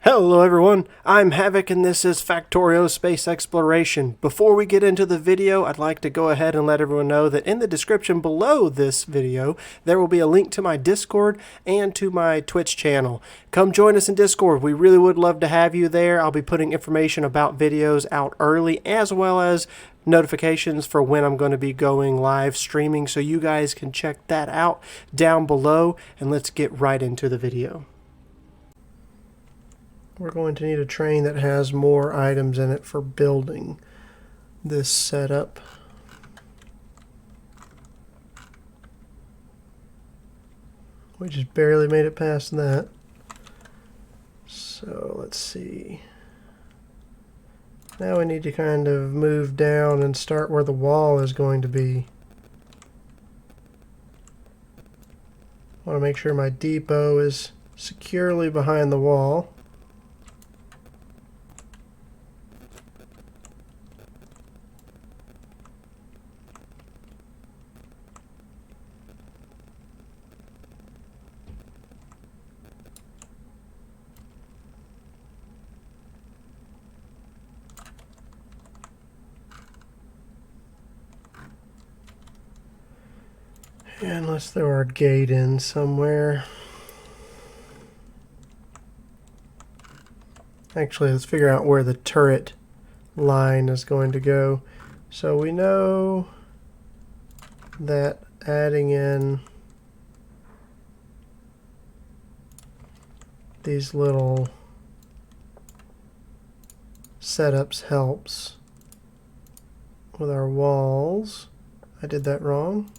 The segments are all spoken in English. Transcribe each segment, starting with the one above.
Hello everyone, I'm Havoc and this is Factorio Space Exploration. Before we get into the video, I'd like to go ahead and let everyone know that in the description below this video, there will be a link to my Discord and to my Twitch channel. Come join us in Discord. We really would love to have you there. I'll be putting information about videos out early as well as notifications for when I'm going to be going live streaming, so you guys can check that out down below, and let's get right into the video. We're going to need a train that has more items in it for building this setup. We just barely made it past that. So let's see. Now we need to kind of move down and start where the wall is going to be. I want to make sure my depot is securely behind the wall. And let's throw our gate in somewhere. Actually, let's figure out where the turret line is going to go. So we know that adding in these little setups helps with our walls. I did that wrong.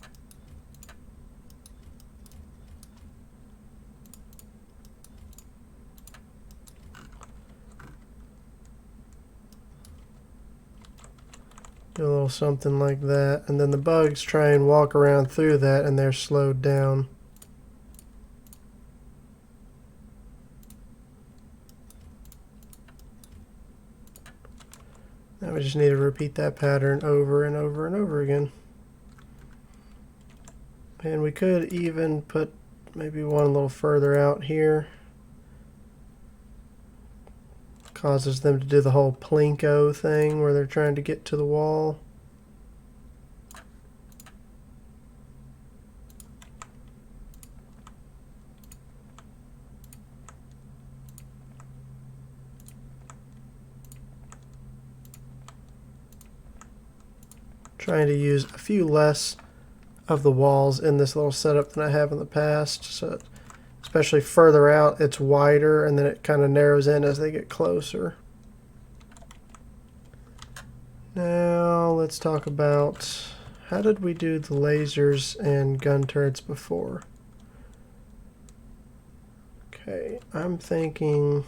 Do a little something like that, and then the bugs try and walk around through that and they're slowed down. Now we just need to repeat that pattern over and over and over again. And we could even put maybe one a little further out here. Causes them to do the whole plinko thing where they're trying to get to the wall. Trying to use a few less of the walls in this little setup than I have in the past, so especially further out it's wider and then it kind of narrows in as they get closer. Now let's talk about how did we do the lasers and gun turrets before. Okay, I'm thinking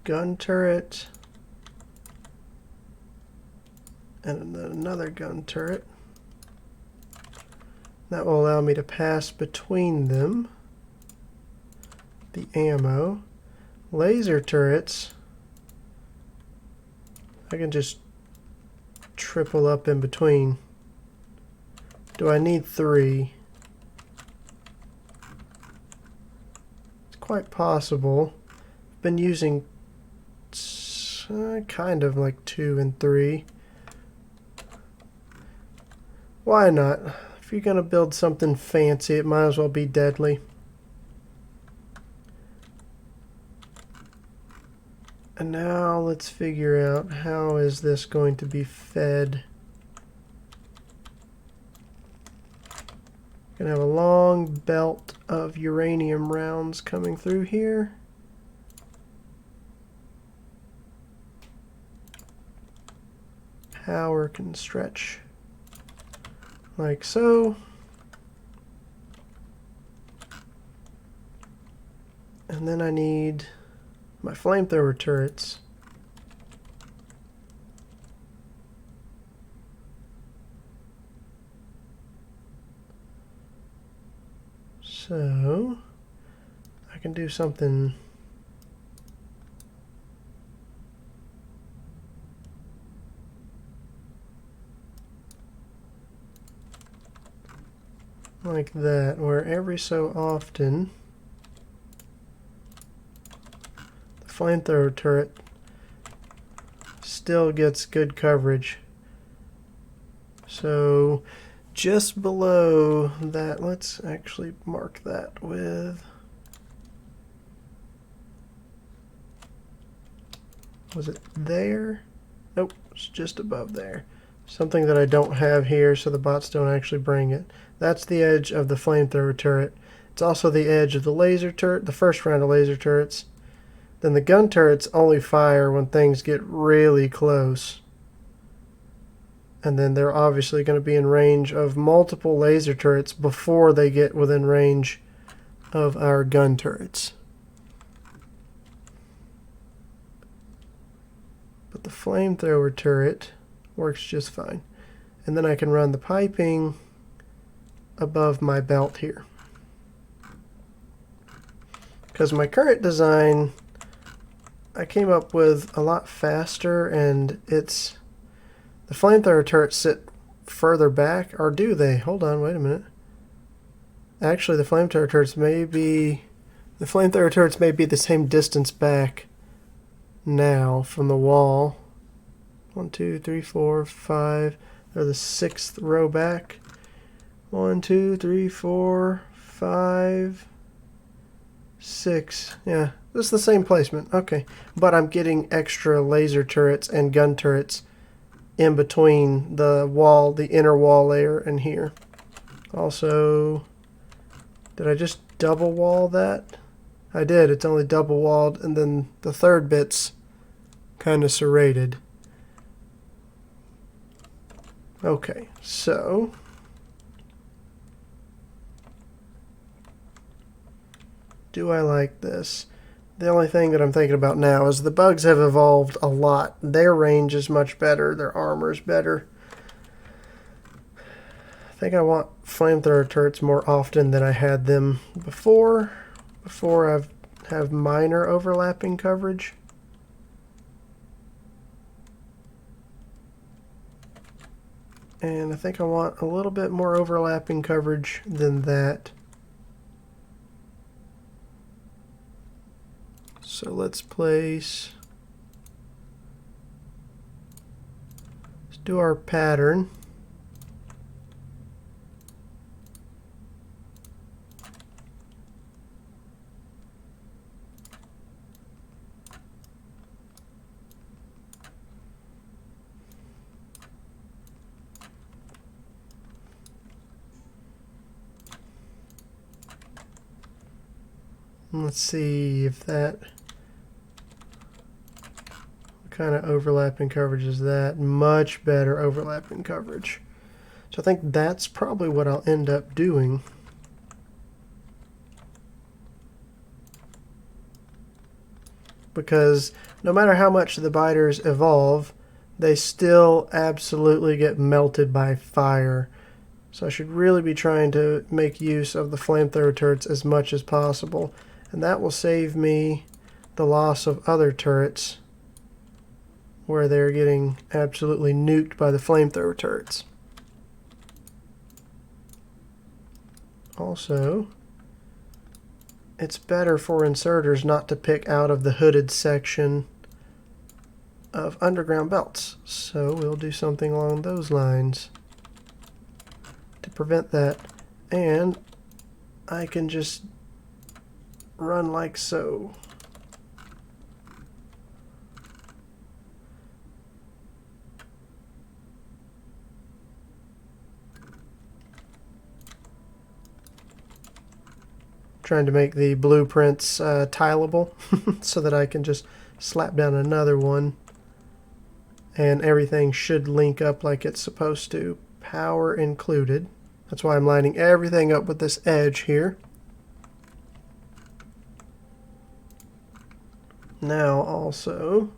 gun turret and then another gun turret. That will allow me to pass between them the ammo. Laser turrets, I can just triple up in between. Do I need 3? It's quite possible. I've been using kind of like 2 and 3. Why not? If you're going to build something fancy, it might as well be deadly. And now let's figure out how is this going to be fed. Gonna have a long belt of uranium rounds coming through here. Power can stretch like so. And then I need my flamethrower turrets. So I can do something like that, where every so often flamethrower turret still gets good coverage. So just below that, let's actually mark that with, was it there? Nope, it's just above there. Something that I don't have here, so the bots don't actually bring it. That's the edge of the flamethrower turret. It's also the edge of the laser turret, the first round of laser turrets. Then the gun turrets only fire when things get really close. And then they're obviously going to be in range of multiple laser turrets before they get within range of our gun turrets. But the flamethrower turret works just fine. And then I can run the piping above my belt here. Because my current design, I came up with a lot faster, and it's, the flamethrower turrets sit further back, or do they? Hold on, wait a minute. Actually, the flamethrower turrets may be the same distance back now from the wall. 1, 2, 3, 4, 5. They're the 6th row back. 1, 2, 3, 4, 5, 6. Yeah, this is the same placement. Okay, but I'm getting extra laser turrets and gun turrets in between the wall, the inner wall layer, and here. Also, did I just double wall that? I did. It's only double walled, and then the third bit's kind of serrated. Okay, so do I like this? The only thing that I'm thinking about now is the bugs have evolved a lot. Their range is much better. Their armor is better. I think I want flamethrower turrets more often than I had them before. Before I have minor overlapping coverage. And I think I want a little bit more overlapping coverage than that. So let's do our pattern. Let's see if that, what kind of overlapping coverage is that? Much better overlapping coverage. So I think that's probably what I'll end up doing. Because no matter how much the biters evolve, they still absolutely get melted by fire. So I should really be trying to make use of the flamethrower turrets as much as possible. And that will save me the loss of other turrets where they're getting absolutely nuked by the flamethrower turrets. Also, it's better for inserters not to pick out of the hooded section of underground belts. So we'll do something along those lines to prevent that. And I can just run like so. Trying to make the blueprints tileable so that I can just slap down another one and everything should link up like it's supposed to, power included. That's why I'm lining everything up with this edge here. Now also,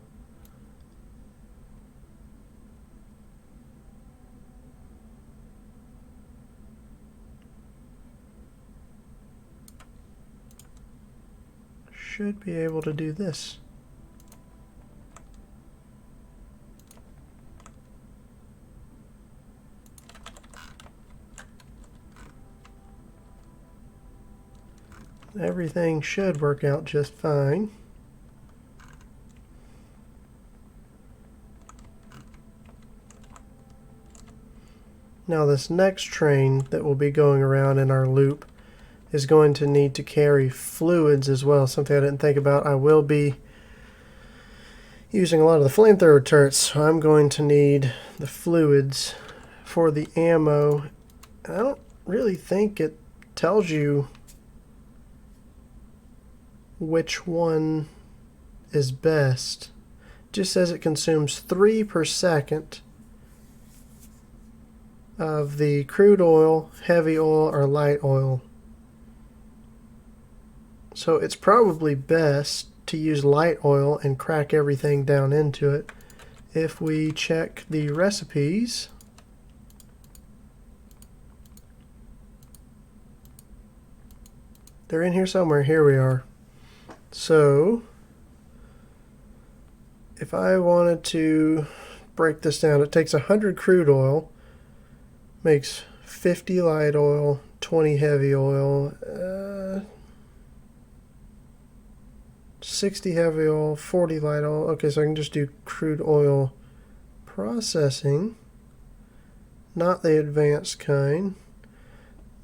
should be able to do this. Everything should work out just fine. Now this next train that will be going around in our loop is going to need to carry fluids as well, something I didn't think about. I will be using a lot of the flamethrower turrets, so I'm going to need the fluids for the ammo. I don't really think it tells you which one is best. It just says it consumes 3 per second of the crude oil, heavy oil, or light oil. So it's probably best to use light oil and crack everything down into it. If we check the recipes, they're in here somewhere. Here we are. So if I wanted to break this down, it takes 100 crude oil, makes 50 light oil, 20 heavy oil, 60 heavy oil, 40 light oil. Okay, so I can just do crude oil processing, not the advanced kind.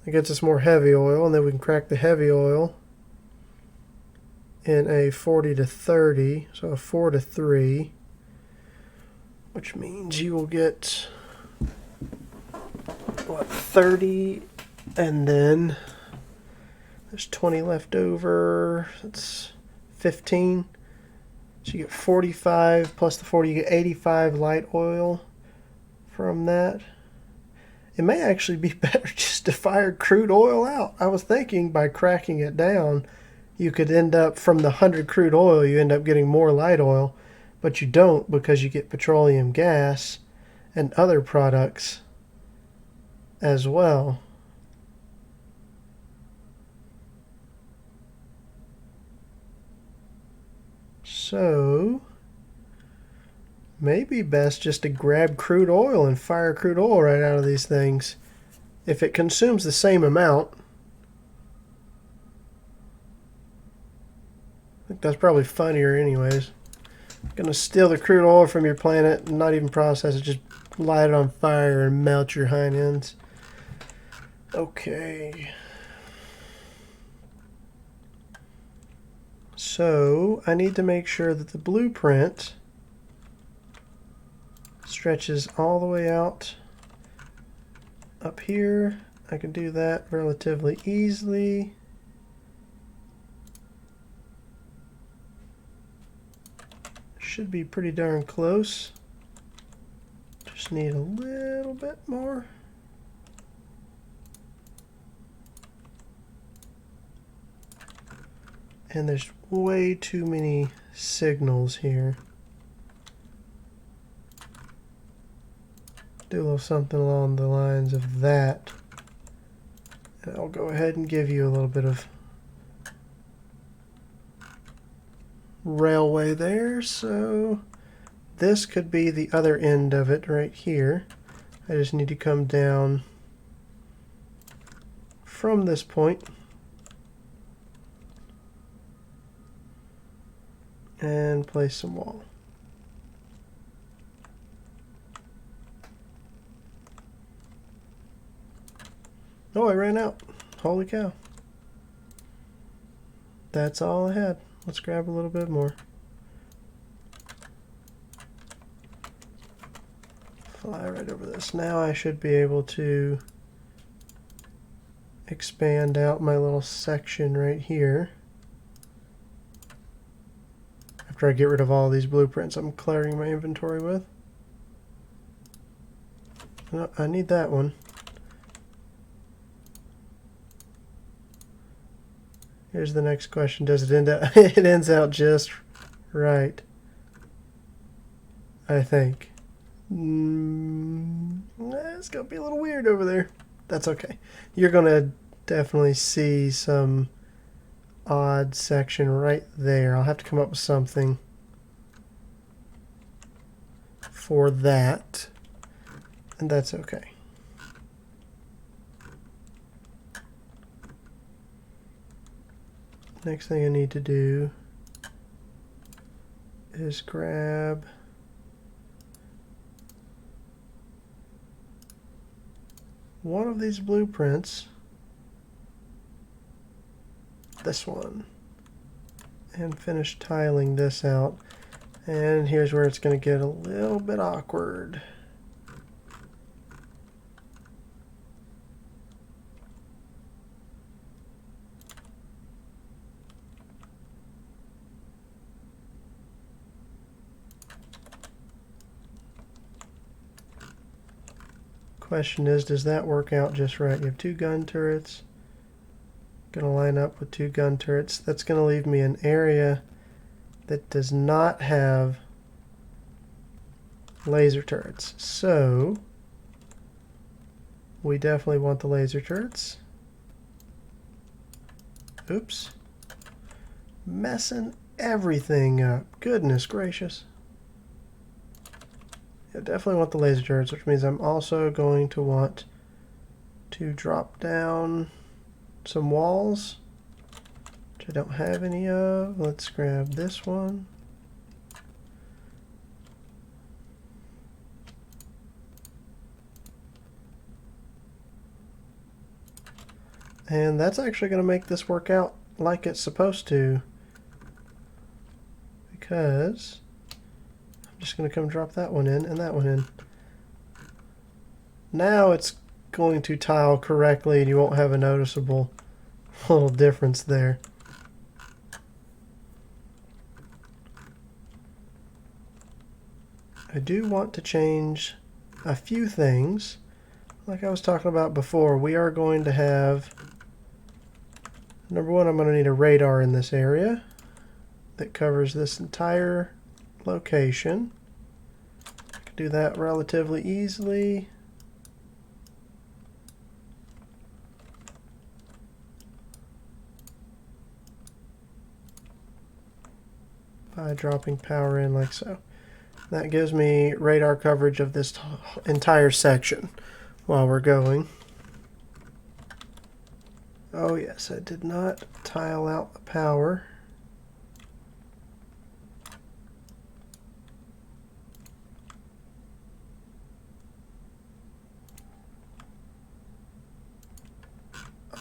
It gets us more heavy oil, and then we can crack the heavy oil in a 40 to 30, so a 4 to 3, which means you will get, what, 30, and then there's 20 left over. That's 15. So you get 45 plus the 40, you get 85 light oil from that. It may actually be better just to fire crude oil out. I was thinking by cracking it down, you could end up, from the 100 crude oil, you end up getting more light oil, but you don't, because you get petroleum gas and other products as well. So maybe best just to grab crude oil and fire crude oil right out of these things. If it consumes the same amount, I think that's probably funnier anyways. Gonna steal the crude oil from your planet and not even process it, just light it on fire and melt your hind ends. Okay. So I need to make sure that the blueprint stretches all the way out up here. I can do that relatively easily. Should be pretty darn close. Just need a little bit more. And there's way too many signals here. Do a little something along the lines of that. And I'll go ahead and give you a little bit of railway there. So this could be the other end of it right here. I just need to come down from this point and place some wall. Oh, I ran out. Holy cow. That's all I had. Let's grab a little bit more. Fly right over this. Now I should be able to expand out my little section right here. After I get rid of all these blueprints I'm clearing my inventory with. No, I need that one. Here's the next question. Does it end out? It ends out just right, I think. It's going to be a little weird over there. That's okay. You're going to definitely see some odd section right there. I'll have to come up with something for that, and that's okay. Next thing I need to do is grab one of these blueprints, this one, and finish tiling this out. And here's where it's going to get a little bit awkward. Question is, does that work out just right? You have 2 gun turrets. Going to line up with 2 gun turrets. That's going to leave me an area that does not have laser turrets. So we definitely want the laser turrets. Oops. Messing everything up. Goodness gracious. I definitely want the laser turrets, which means I'm also going to want to drop down some walls, which I don't have any of. Let's grab this one. And that's actually going to make this work out like it's supposed to, because I'm just going to come drop that one in and that one in. Now it's going to tile correctly and you won't have a noticeable little difference there. I do want to change a few things. Like I was talking about before, we are going to have, number one, I'm going to need a radar in this area that covers this entire location. I can do that relatively easily. By dropping power in like so. That gives me radar coverage of this entire section while we're going. Oh yes, I did not tile out the power.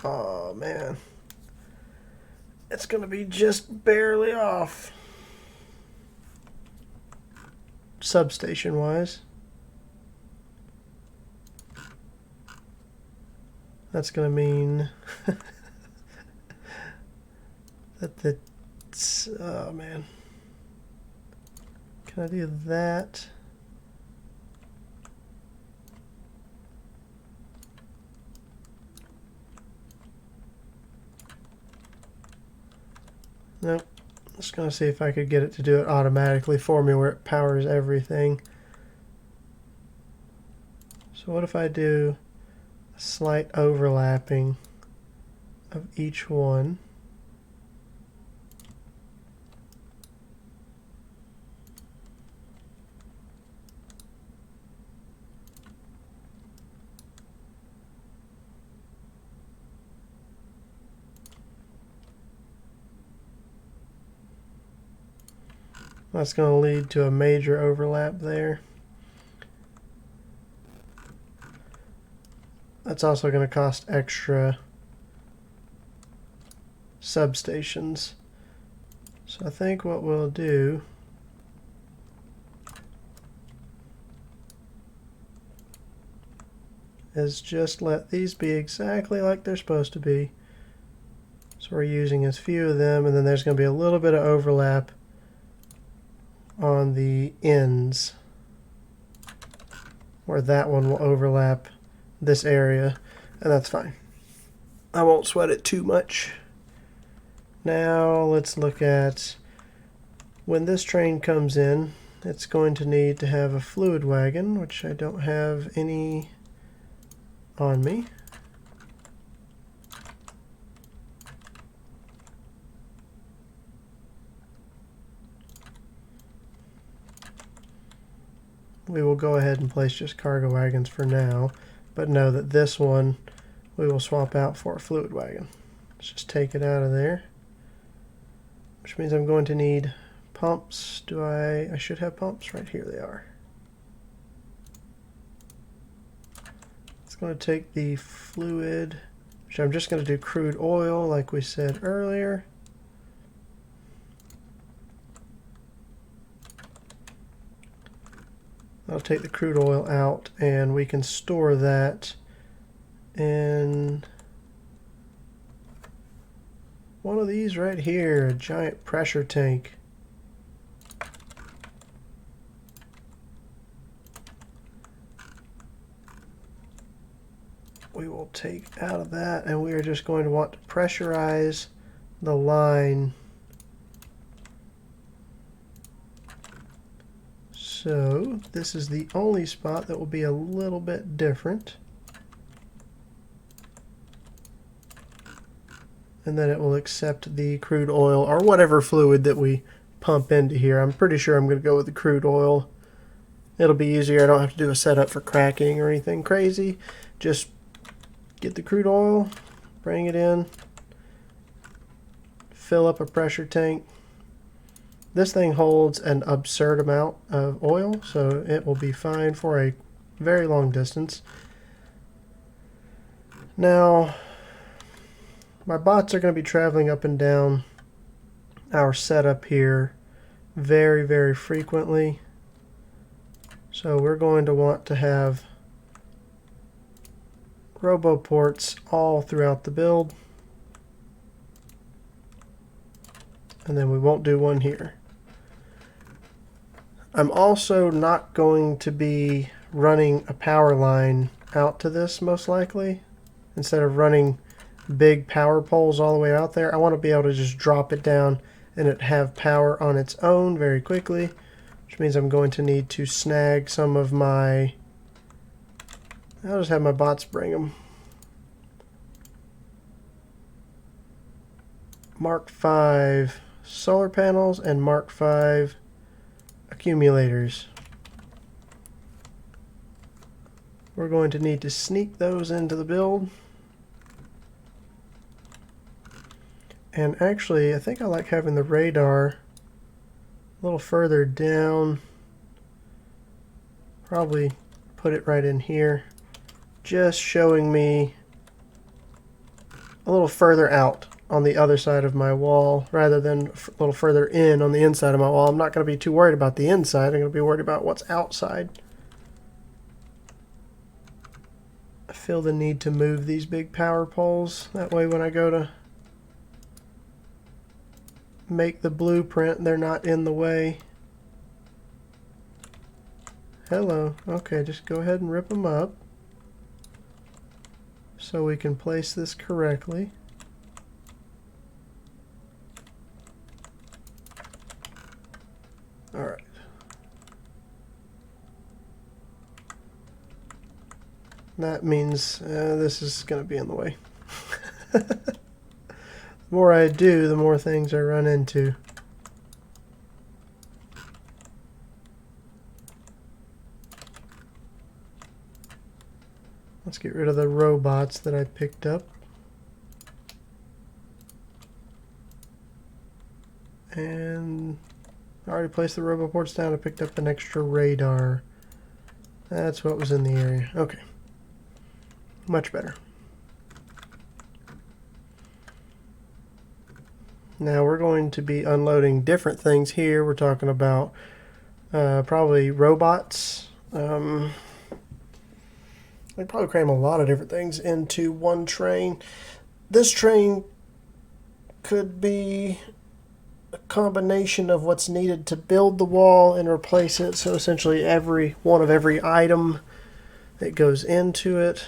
Oh man. It's going to be just barely off. Substation wise. That's going to mean that the, oh man. Can I do that? Nope. Just going to see if I could get it to do it automatically for me where it powers everything. So what if I do a slight overlapping of each one? That's going to lead to a major overlap there. That's also going to cost extra substations. So I think what we'll do is just let these be exactly like they're supposed to be. So we're using as few of them, and then there's going to be a little bit of overlap on the ends where that one will overlap this area, and that's fine. I won't sweat it too much. Now let's look at when this train comes in. It's going to need to have a fluid wagon, which I don't have any on me. We will go ahead and place just cargo wagons for now, but know that this one we will swap out for a fluid wagon. Let's just take it out of there, which means I'm going to need pumps. I should have pumps right here. They are. Let's going to take the fluid, which I'm just going to do crude oil like we said earlier. I'll take the crude oil out and we can store that in one of these right here, a giant pressure tank. We will take out of that, and we are just going to want to pressurize the line. So this is the only spot that will be a little bit different. And then it will accept the crude oil or whatever fluid that we pump into here. I'm pretty sure I'm going to go with the crude oil. It'll be easier. I don't have to do a setup for cracking or anything crazy. Just get the crude oil, bring it in, fill up a pressure tank. This thing holds an absurd amount of oil, so it will be fine for a very long distance. Now, my bots are going to be traveling up and down our setup here very, very frequently. So we're going to want to have RoboPorts all throughout the build. And then we won't do one here. I'm also not going to be running a power line out to this most likely. Instead of running big power poles all the way out there, I want to be able to just drop it down and it have power on its own very quickly, which means I'm going to need to snag some of my, I'll just have my bots bring them, Mark V solar panels and Mark V accumulators. We're going to need to sneak those into the build. And actually, I think I like having the radar a little further down. Probably put it right in here, just showing me a little further out on the other side of my wall rather than a little further in on the inside of my wall. I'm not going to be too worried about the inside. I'm going to be worried about what's outside. I feel the need to move these big power poles. That way when I go to make the blueprint, they're not in the way. Hello. Okay, just go ahead and rip them up so we can place this correctly. All right. That means this is going to be in the way. The more I do, the more things I run into. Let's get rid of the robots that I picked up. And I already placed the RoboPorts down. I picked up an extra radar. That's what was in the area. Okay. Much better. Now we're going to be unloading different things here. We're talking about probably robots. I'd probably cram a lot of different things into one train. This train could be a combination of what's needed to build the wall and replace it. So essentially every item that goes into it.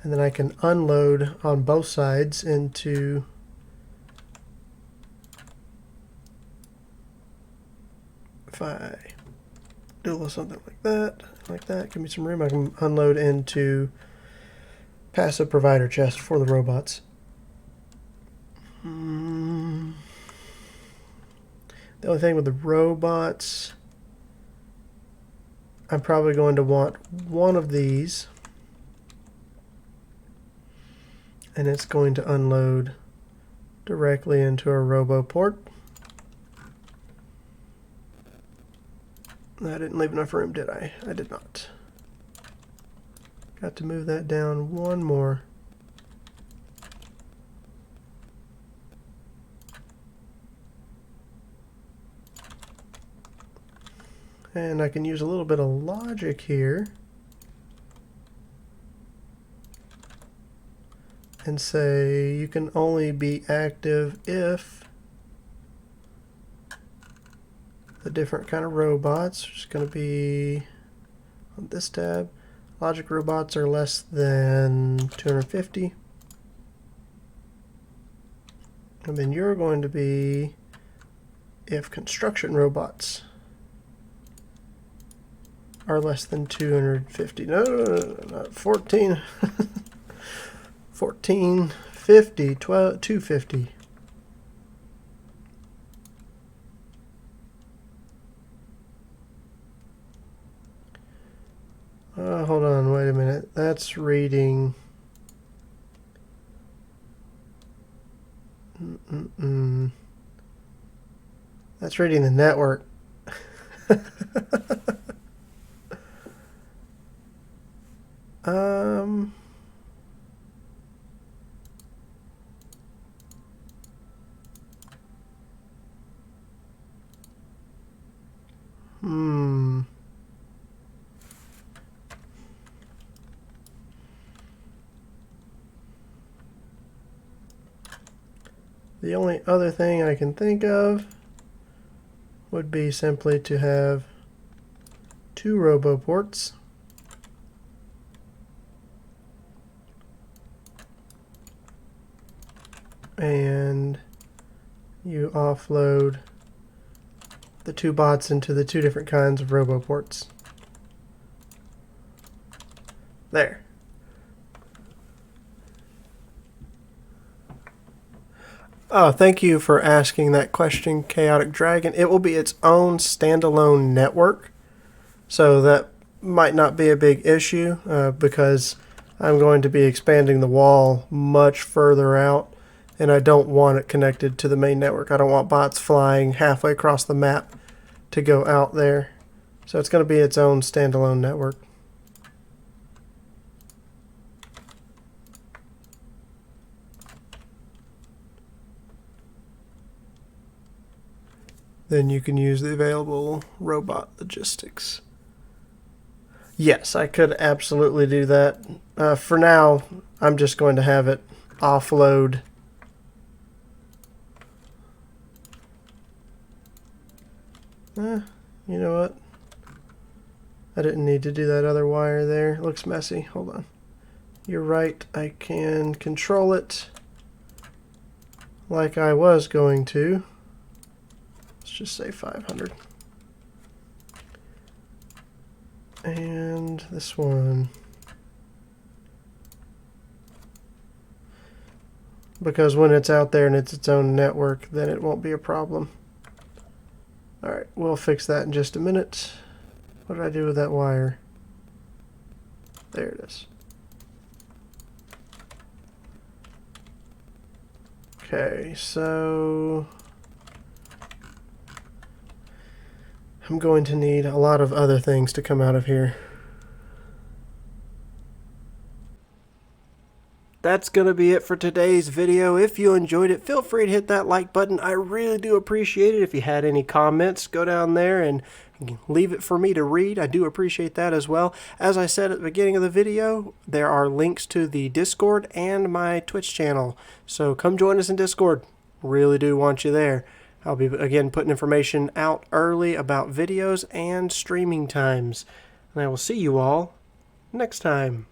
And then I can unload on both sides into if I do a little something like that, give me some room, I can unload into passive provider chest for the robots. The only thing with the robots, I'm probably going to want one of these, and it's going to unload directly into a RoboPort. I didn't leave enough room, did I? I did not. Got to move that down one more. And I can use a little bit of logic here and say you can only be active if the different kind of robots, which is going to be on this tab, logic robots are less than 250. And then you're going to be if construction robots are less than 250. No, not 14. 1450, 250. Hold on, wait a minute. That's reading. That's reading the network. The only other thing I can think of would be simply to have 2 RoboPorts. And you offload the 2 bots into the 2 different kinds of RoboPorts. There. Oh, thank you for asking that question, Chaotic Dragon. It will be its own standalone network, so that might not be a big issue because I'm going to be expanding the wall much further out, and I don't want it connected to the main network. I don't want bots flying halfway across the map to go out there. So it's going to be its own standalone network. Then you can use the available robot logistics. Yes, I could absolutely do that. For now, I'm just going to have it offload you know what? I didn't need to do that other wire there. It looks messy. Hold on. You're right. I can control it like I was going to. Let's just say 500. And this one. Because when it's out there and it's its own network, then it won't be a problem. Alright, we'll fix that in just a minute. What did I do with that wire? There it is. Okay, so I'm going to need a lot of other things to come out of here. That's going to be it for today's video. If you enjoyed it, feel free to hit that like button. I really do appreciate it. If you had any comments, go down there and leave it for me to read. I do appreciate that as well. As I said at the beginning of the video, there are links to the Discord and my Twitch channel. So come join us in Discord. Really do want you there. I'll be, again, putting information out early about videos and streaming times. And I will see you all next time.